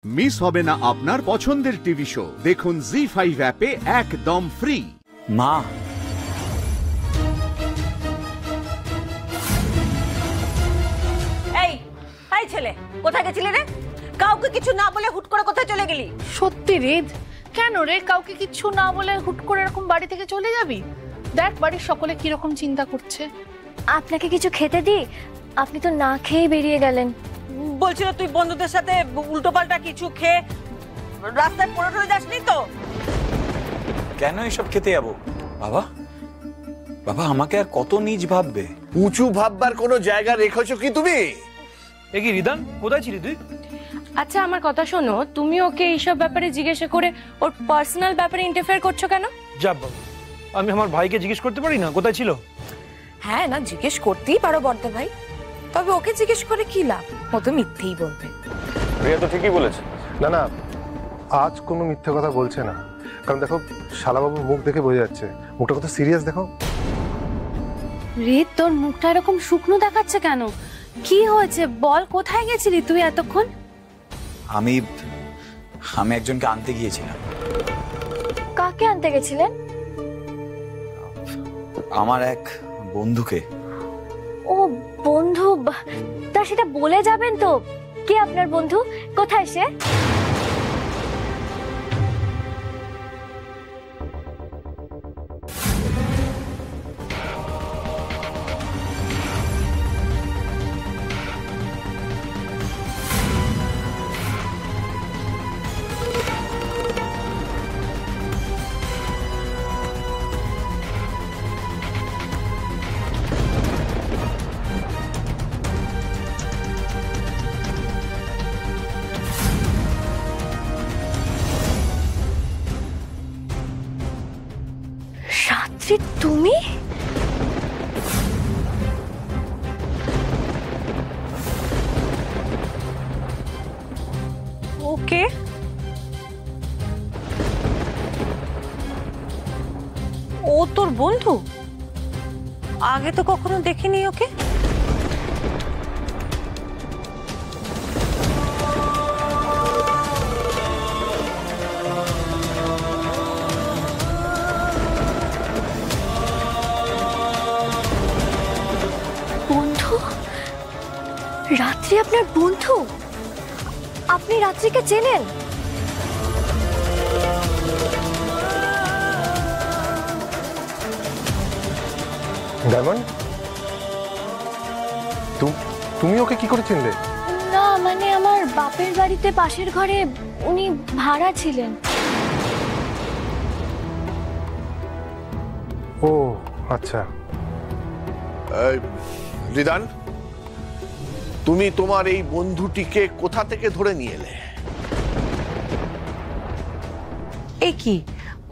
Miss হবে না আপনার পছন্দের টিভি শো। দেখুন জি5 অ্যাপে একদম ফ্রি। মা, এই এই ছেলে, কোথায় গেছিলি রে? কাউকে কিছু না বলে হুট করে কোথায় চলে গেলি? সত্যি রিদ, কেন রে কাউকে কিছু না বলে হুট করে এরকম বাড়ি থেকে চলে যাবি? দেখ বাড়ির সকলে কিরকম চিন্তা করছে। আপনাকে কিছু খেতে দিই? আপনি তো না খেয়ে বেরিয়ে গেলেন। বলছিল তুই বন্ধুদের সাথে উল্টোপাল্টা কিছু খেয়ে রাস্তায় পড়ে টরে যাসনি তো? কেন এসব খেতে যাবো? বাবা বাবা আমাকে আর কত নীচ ভাববে? উঁচু ভাববার কোনো জায়গা রেখেছো কি তুমি? এ কি রিদান, কোথায় ছিলি তুই? আচ্ছা আমার কথা শোনো, তুমি ওকে এইসব ব্যাপারে জিজ্ঞাসা করে ওর পার্সোনাল ব্যাপারে ইন্টারফেয়ার করছো কেন? যা বাবু, আমি আমার ভাইকে জিজ্ঞেস করতে পারি না কোথায় ছিল? হ্যাঁ না, জিজ্ঞেস করতেই পারো বড়দা ভাই, তবে ওকে জিজ্ঞেস করে কি লাভ? ও তো মিথ্যেই বলবে। রিয়া তো ঠিকই বলেছে। না না, আজ কোনো মিথ্যে কথা বলছে না। কারণ দেখো শালাবাবুর মুখ দেখে বোঝা যাচ্ছে মুখটা কত সিরিয়াস। দেখো রিদ, তোর মুখটা এরকম শুকনো দেখাচ্ছে কেন? কি হয়েছে বল, কোথায় গেছিলি তুই এতক্ষণ? আমি একজনকে আনতে গিয়েছিলাম। কাকে আনতে গেছিলেন? আমার এক বন্ধুকে। ও বন্ধু, তা সেটা বলে যাবেন তো? কে আপনার বন্ধু? কোথায় সে? রাত্রি, তুমি? ওকে, ও তোর বন্ধু? আগে তো কখনো দেখিনি ওকে। বন্ধু? রাত্রি আপনার বন্ধু? আপনি রাত্রিকে চেনেন? ডায়মন্ড, তুমি ওকে কি করে চিনলে? না মানে আমার বাপের বাড়িতে পাশের ঘরে উনি ভাড়া ছিলেন। ও আচ্ছা। রিদান, তুমি তোমার এই বন্ধুটিকে কোথা থেকে ধরে নিয়ে এলে? এ কি,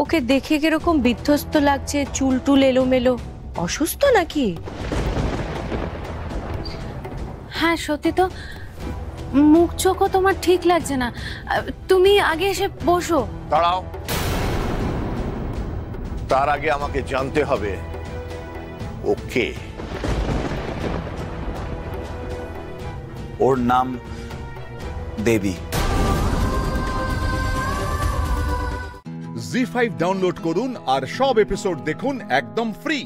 ওকে দেখে কিরকম বিধ্বস্ত লাগছে, চুল টুল এলোমেলো, অসুস্থ নাকি? হ্যাঁ সত্যি তো, মুখ চোখও তোমার ঠিক লাগছে না। তুমি আগে এসে বসো। দাঁড়াও, তার আগে আমাকে জানতে হবে ওকে। ওর নাম দেবী। জি5 ডাউনলোড করুন আর সব এপিসোড দেখুন একদম ফ্রি।